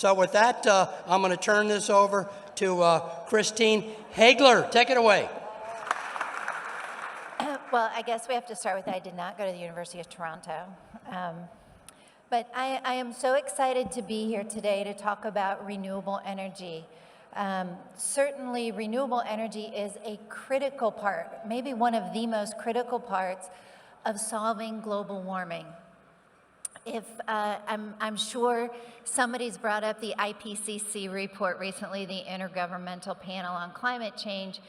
So with that, I'm going to turn this over to Christine Hagler. Take it away. Well, I guess we have to start with I did not go to the University of Toronto. But I am so excited to be here today to talk about renewable energy. Certainly, renewable energy is a critical part, maybe one of the most critical parts of solving global warming. I'm sure somebody's brought up the IPCC report recently, the Intergovernmental Panel on Climate Change,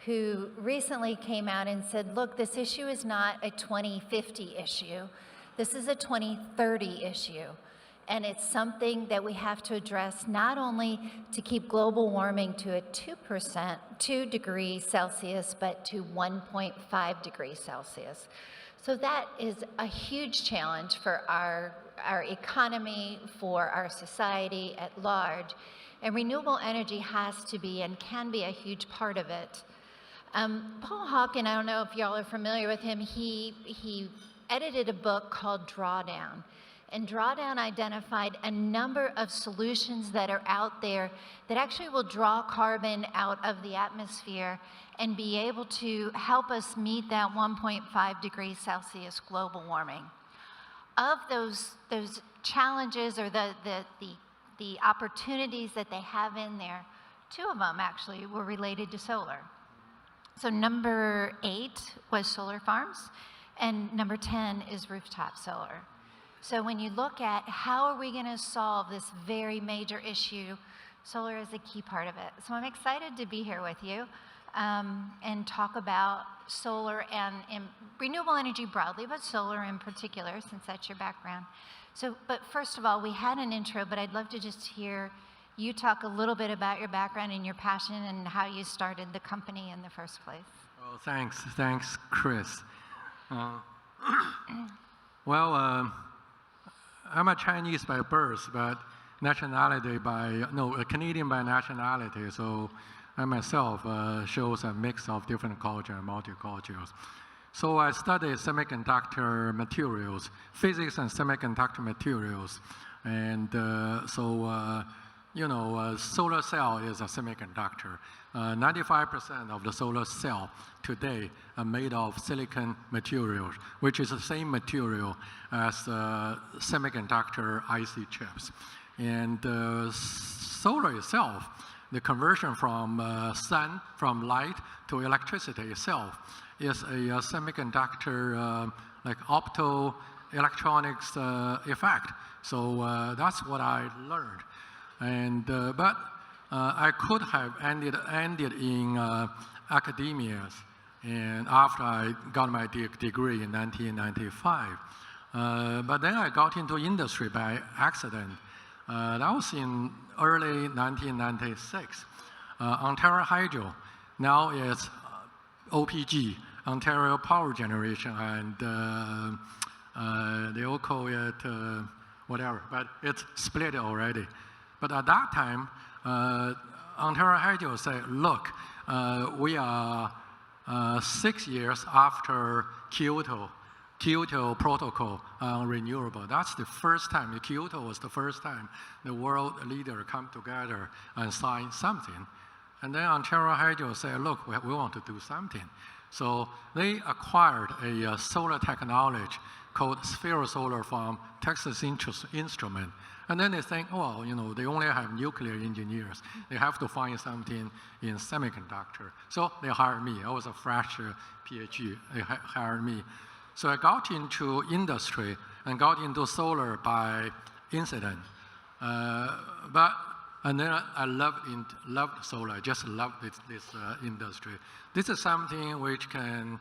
who recently came out and said, look, this issue is not a 2050 issue. This is a 2030 issue. And it's something that we have to address not only to keep global warming to a 2 degrees Celsius, but to 1.5 degrees Celsius. So that is a huge challenge for our economy, for our society at large. And renewable energy has to be and can be a huge part of it. Paul Hawken, I don't know if y'all are familiar with him, he edited a book called Drawdown. And Drawdown identified a number of solutions that are out there that actually will draw carbon out of the atmosphere and be able to help us meet that 1.5 degrees Celsius global warming. Of those challenges or the opportunities that they have in there, 2 of them actually were related to solar. So number 8 was solar farms, and number 10 is rooftop solar. So when you look at how are we going to solve this very major issue, solar is a key part of it. So I'm excited to be here with you and talk about solar and renewable energy broadly, but solar in particular, since that's your background. So, but first of all, we had an intro, but I'd love to just hear you talk a little bit about your background and your passion and how you started the company in the first place. Oh, thanks, Chris. Well, I'm a Chinese by birth, but nationality Canadian by nationality. So I myself shows a mix of different culture and multicultures. So I studied semiconductor materials, physics and semiconductor materials, and solar cell is a semiconductor. 95% of the solar cell today are made of silicon materials, which is the same material as semiconductor IC chips. And solar itself, the conversion from light to electricity itself, is a semiconductor like optoelectronics effect. So that's what I learned. And but I could have ended in academia, and after I got my degree in 1995. But then I got into industry by accident. That was in early 1996. Ontario Hydro, now it's OPG, Ontario Power Generation, and they all call it whatever, but it's split already. But at that time, Ontario Hydro said, look, we are 6 years after Kyoto Protocol on renewable. That's the first time, Kyoto was the first time the world leader come together and sign something. And then Ontario Hydro said, look, we want to do something. So they acquired a solar technology called Sphere Solar from Texas Instruments. And then they think, well, they only have nuclear engineers. They have to find something in semiconductor. So they hired me. I was a fresh PhD. They hired me. So I got into industry and got into solar by incident. And then I loved solar. I just loved this industry. This is something which can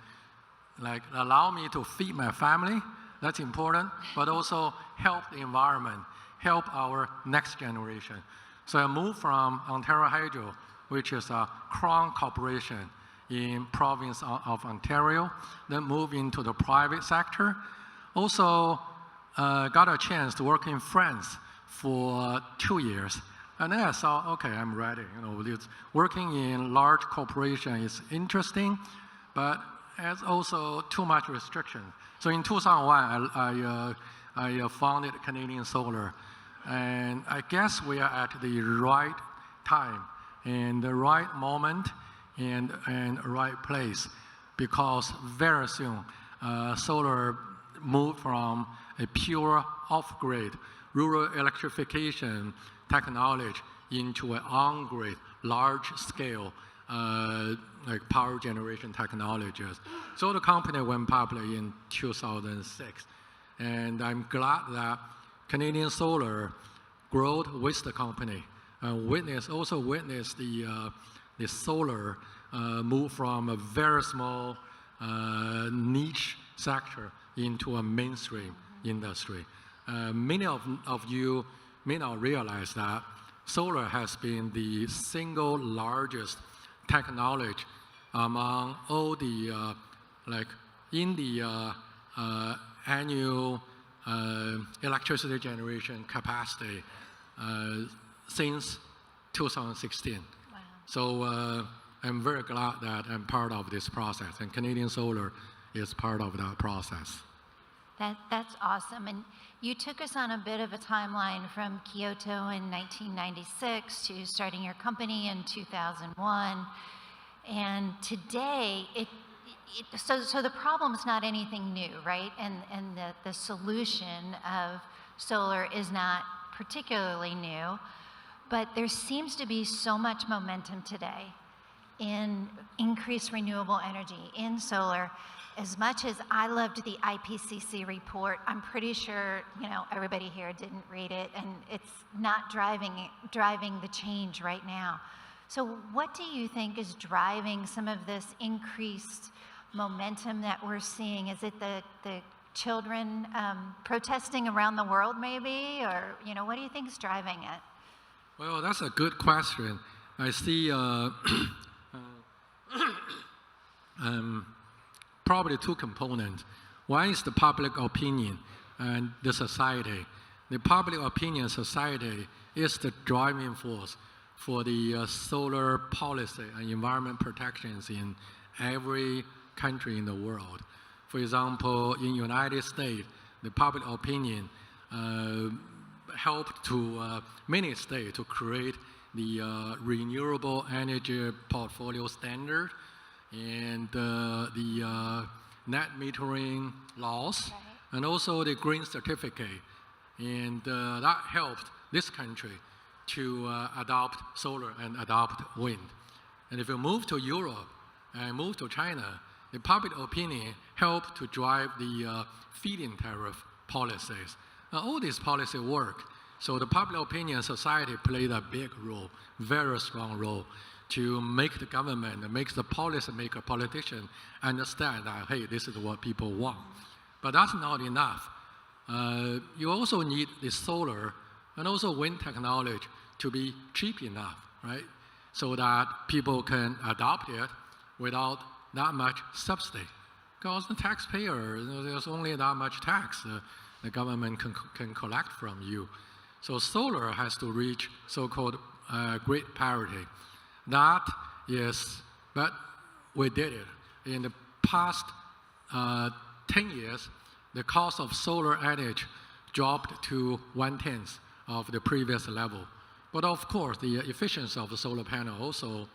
allow me to feed my family. That's important, but also help the environment, help our next generation. So I moved from Ontario Hydro, which is a Crown corporation in province of Ontario, then moved into the private sector. Also got a chance to work in France for 2 years. And then I thought, okay, I'm ready. Working in large corporation is interesting, but has also too much restriction. So in 2001, I founded Canadian Solar. And I guess we are at the right time and the right moment and right place, because very soon solar moved from a pure off-grid rural electrification technology into an on-grid large-scale like power generation technologies. So the company went public in 2006, and I'm glad that Canadian Solar growth with the company, also witnessed the solar move from a very small niche sector into a mainstream industry. Many of you may not realize that solar has been the single largest technology among all the annual electricity generation capacity since 2016. Wow. So I'm very glad that I'm part of this process, and Canadian Solar is part of that process. That's awesome. And you took us on a bit of a timeline from Kyoto in 1996 to starting your company in 2001. And today, so the problem is not anything new, right? And the solution of solar is not particularly new, but there seems to be so much momentum today in increased renewable energy, in solar. As much as I loved the IPCC report, I'm pretty sure everybody here didn't read it, and it's not driving the change right now. So what do you think is driving some of this increased momentum that we're seeing? Is it the children protesting around the world, maybe, or what do you think is driving it? Well, that's a good question. I see probably two components. One is the public opinion and the society. The public opinion society is the driving force for the solar policy and environment protections in every country in the world. For example, in the United States, the public opinion helped to many states to create the renewable energy portfolio standard and the net metering laws, Right. and also the green certificate. And that helped this country to adopt solar and adopt wind. And if you move to Europe and move to China, the public opinion helped to drive the feed-in tariff policies. Now, all these policies work. So the public opinion society played a big role, very strong role, to make the government, make the policymaker, politician understand that, hey, this is what people want. But that's not enough. You also need the solar and also wind technology to be cheap enough, right? So that people can adopt it without that much subsidy. Because the taxpayer, there's only that much tax the government can collect from you. So solar has to reach so-called grid parity. That is, but we did it. In the past 10 years, the cost of solar energy dropped to 1/10 of the previous level. But of course, the efficiency of the solar panel also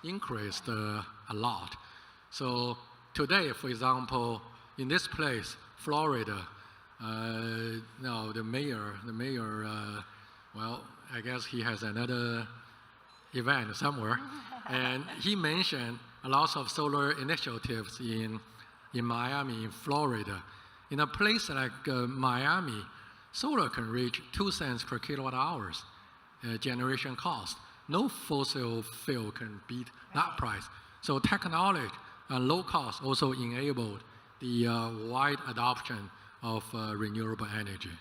increased a lot. So today, for example, in this place, Florida, the mayor, well, I guess he has another event somewhere, and he mentioned a lot of solar initiatives in Miami, in Florida. In a place like Miami, solar can reach 2 cents per kilowatt hours generation cost. No fossil fuel can beat that price. So technology and low cost also enabled the wide adoption of renewable energy.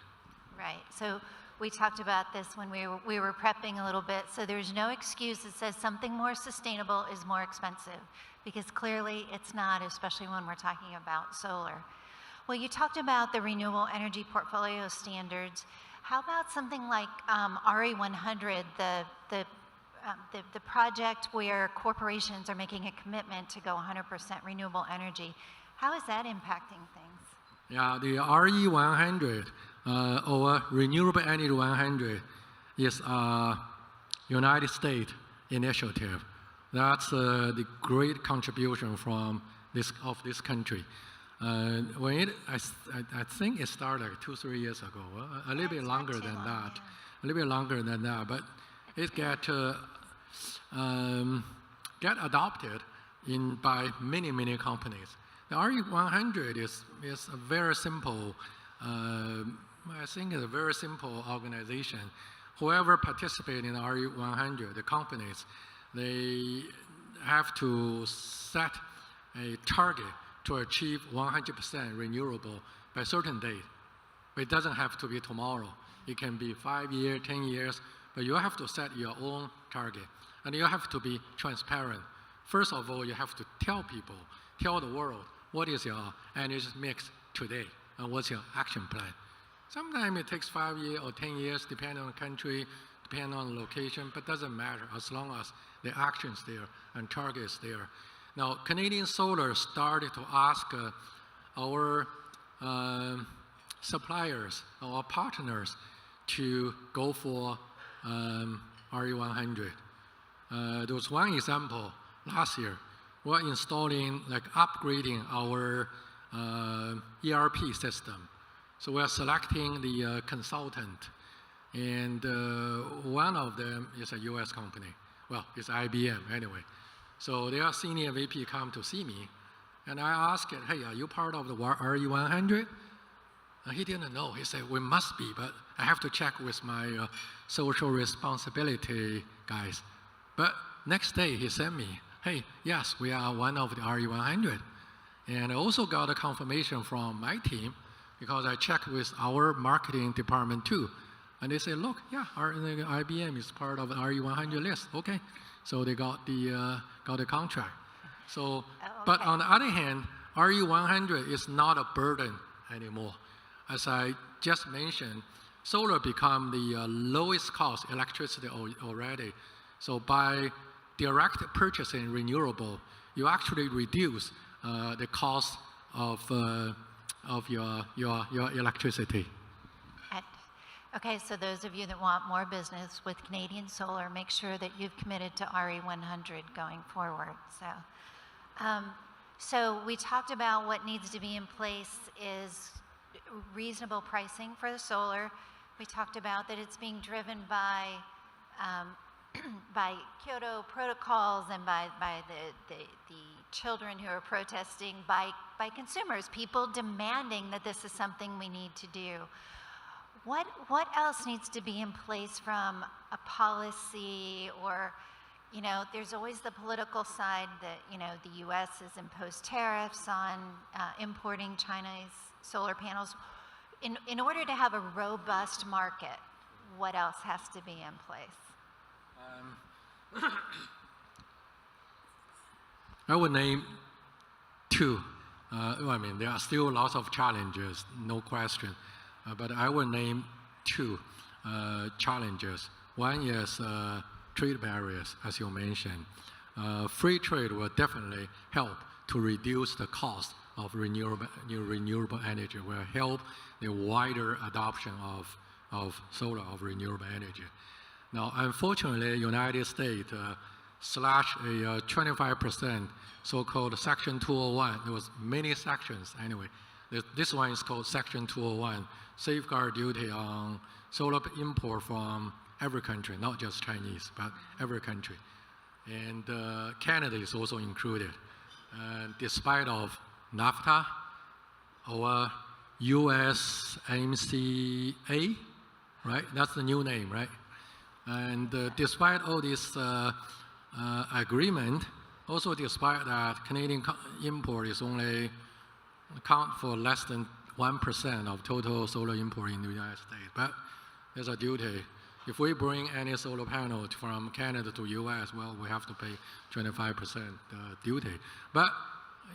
Right. So we talked about this when we were prepping a little bit. So there's no excuse that says something more sustainable is more expensive, because clearly it's not, especially when we're talking about solar. Well, you talked about the renewable energy portfolio standards. How about something like RE100, the project where corporations are making a commitment to go 100% renewable energy? How is that impacting things? Yeah, the RE100 our renewable energy 100 is a United States initiative. That's the great contribution from this country. I think it started like 2-3 years ago, a little bit longer than that, a little bit longer than that, but it get adopted by many companies. The RE100 is a very simple, I think it's a very simple organization. Whoever participates in the RE100, the companies, they have to set a target to achieve 100% renewable by a certain date. But it doesn't have to be tomorrow. It can be 5 years, 10 years, but you have to set your own target. And you have to be transparent. First of all, you have to tell people, tell the world, what is your energy mix today, and what's your action plan. Sometimes it takes 5 years or 10 years, depending on the country, depending on the location, but doesn't matter as long as the action's there and target is there. Now, Canadian Solar started to ask our suppliers, our partners, to go for RE100. There was one example last year. We're installing, upgrading our ERP system. So we're selecting the consultant, and one of them is a US company. Well, it's IBM anyway. So their senior VP come to see me, and I asked, hey, are you part of the RE100? And he didn't know. He said, we must be, but I have to check with my social responsibility guys. But next day, he sent me, hey, yes, we are one of the RE100. And I also got a confirmation from my team, because I checked with our marketing department too. And they say, look, yeah, IBM is part of the RE100 list. Okay, so they got the contract. So, but on the other hand, RE100 is not a burden anymore. As I just mentioned, solar become the lowest cost electricity already. So by direct purchasing renewable, you actually reduce the cost of your electricity. Okay, so those of you that want more business with Canadian Solar, make sure that you've committed to RE100 going forward. So we talked about what needs to be in place is reasonable pricing for the solar. We talked about that it's being driven by by Kyoto protocols and by the children who are protesting, by consumers, people demanding that this is something we need to do. What else needs to be in place from a policy, or, there's always the political side that, the U.S. has imposed tariffs on importing Chinese solar panels. In order to have a robust market, what else has to be in place? I would name two. There are still lots of challenges, no question. But I will name two challenges. One is trade barriers, as you mentioned. Free trade will definitely help to reduce the cost of renewable energy, will help the wider adoption of solar, of renewable energy. Now, unfortunately, United States slashed a 25% so-called Section 201. There was many sections anyway. This one is called Section 201, safeguard duty on solar import from every country, not just Chinese, but every country. And Canada is also included. Despite of NAFTA or USMCA, right? That's the new name, right? And despite all this agreement, also despite that Canadian import is only account for less than 1% of total solar import in the United States. But there's a duty. If we bring any solar panel from Canada to US, well, we have to pay 25% duty. But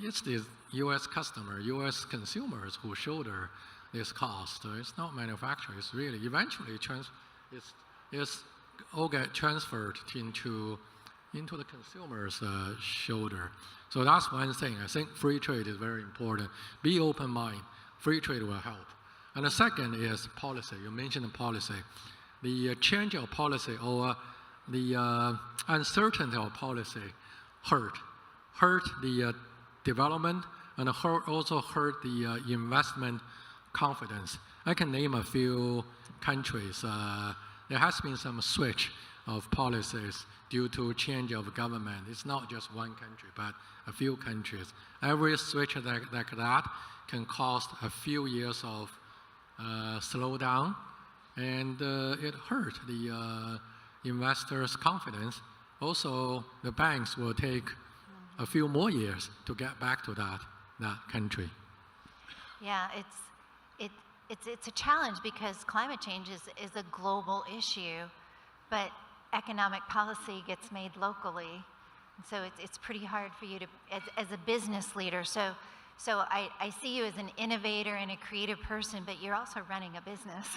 it's the US customer, US consumers who shoulder this cost. It's not manufacturers. It's really, eventually, it's all get transferred into the consumer's shoulder. So that's one thing. I think free trade is very important. Be open-minded. Free trade will help. And the second is policy. You mentioned policy. The change of policy or the uncertainty of policy hurt the development and also hurt the investment confidence. I can name a few countries. There has been some switch of policies due to change of government. It's not just one country, but a few countries. Every switch like that can cost a few years of slowdown, and it hurt the investors' confidence. Also, the banks will take a few more years to get back to that country. Yeah, it's a challenge because climate change is a global issue, but economic policy gets made locally. And so it's pretty hard for you to, as a business leader. So I see you as an innovator and a creative person, but you're also running a business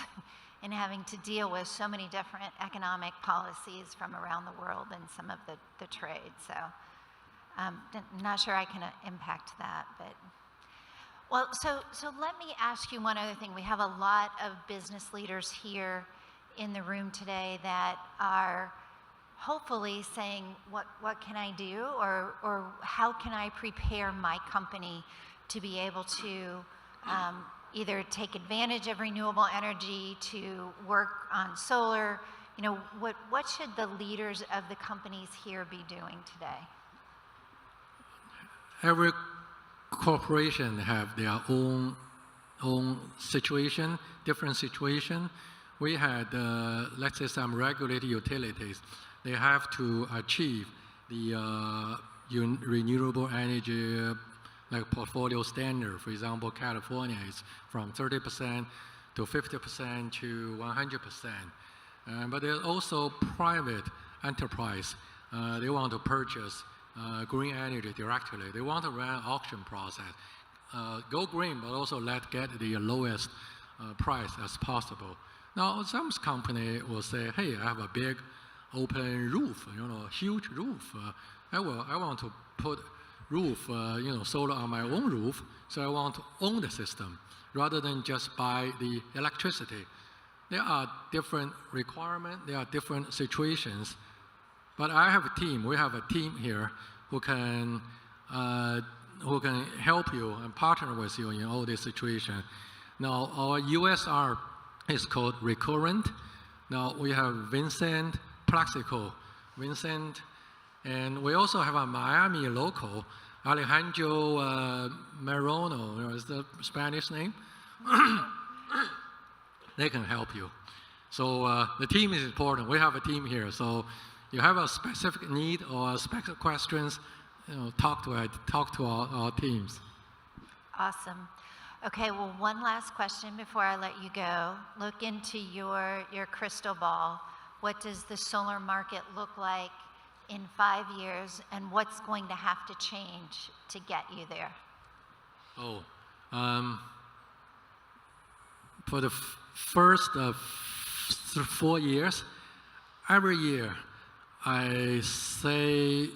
and having to deal with so many different economic policies from around the world and some of the trade. So I'm not sure I can impact that, but. Well, so let me ask you one other thing. We have a lot of business leaders here in the room today that are hopefully saying, what can I do, or how can I prepare my company to be able to either take advantage of renewable energy, to work on solar? You know, what should the leaders of the companies here be doing today? Every corporation have their own situation, different situation. We had, let's say, some regulated utilities. They have to achieve the renewable energy like portfolio standard. For example, California is from 30% to 50% to 100%. But there's also private enterprise. They want to purchase green energy directly. They want to run auction process. Go green, but also get the lowest price as possible. Now, some company will say, hey, I have a big open roof, huge roof. I want to put roof, solar on my own roof, so I want to own the system rather than just buy the electricity. There are different requirements, there are different situations. But I have a team. We have a team here who can help you and partner with you in all these situations. Now, our USR is called Recurrent. Now, we have Vincent, Plaxico, Vincent, and we also have a Miami local, Alejandro Marono, is the Spanish name? They can help you. So the team is important. We have a team here. So you have a specific need or specific questions, talk to our teams. Awesome. Okay, well, one last question before I let you go. Look into your crystal ball. What does the solar market look like in 5 years, and what's going to have to change to get you there? For the first 4 years, every year, I say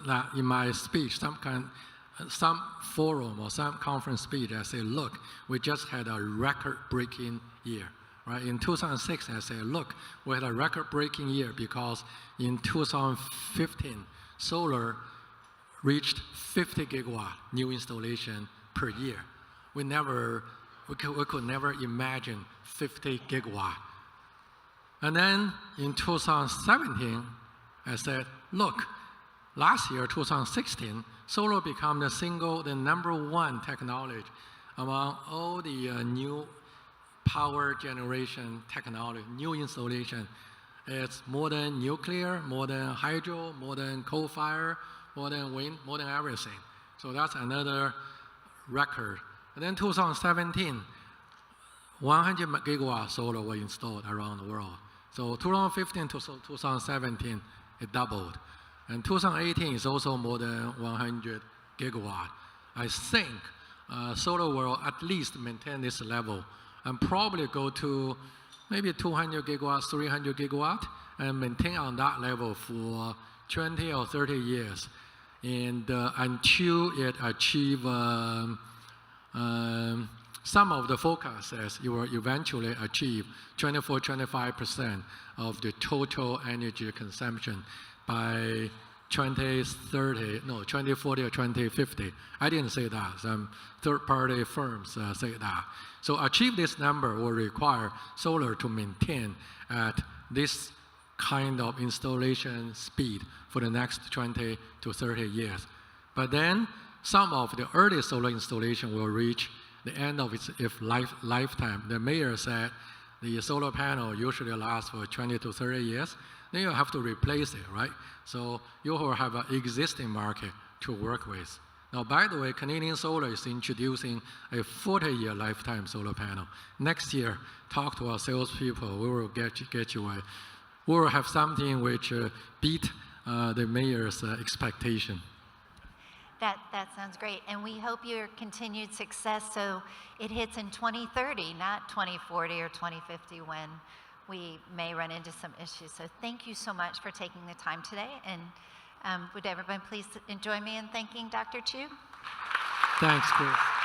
that in my speech, some forum or some conference speech, I say, look, we just had a record-breaking year. Right? In 2006, I say, look, we had a record-breaking year because in 2015, solar reached 50 gigawatt new installation per year. We could never imagine 50 gigawatt. And then in 2017, I said, look, last year, 2016, solar became the number one technology among all the new power generation technology, new installation. It's more than nuclear, more than hydro, more than coal-fire, more than wind, more than everything. So that's another record. And then 2017, 100 gigawatt solar were installed around the world. So 2015 to 2017, it doubled. And 2018 is also more than 100 gigawatt. I think solar will at least maintain this level and probably go to maybe 200 gigawatts, 300 gigawatt, and maintain on that level for 20 or 30 years. And until it achieve some of the forecast says you will eventually achieve 24-25% of the total energy consumption by 2040 or 2050. I didn't say that. Some third-party firms say that. So achieve this number will require solar to maintain at this kind of installation speed for the next 20 to 30 years. But then some of the early solar installation will reach the end of its lifetime. The mayor said the solar panel usually lasts for 20 to 30 years. Then you have to replace it, right? So you will have an existing market to work with. Now, by the way, Canadian Solar is introducing a 40-year lifetime solar panel. Next year, talk to our salespeople. We will get you a, we will have something which beat the mayor's expectation. That sounds great. And we hope your continued success so it hits in 2030, not 2040 or 2050 when we may run into some issues. So thank you so much for taking the time today. And would everyone please join me in thanking Dr. Chu? Thanks, Chris.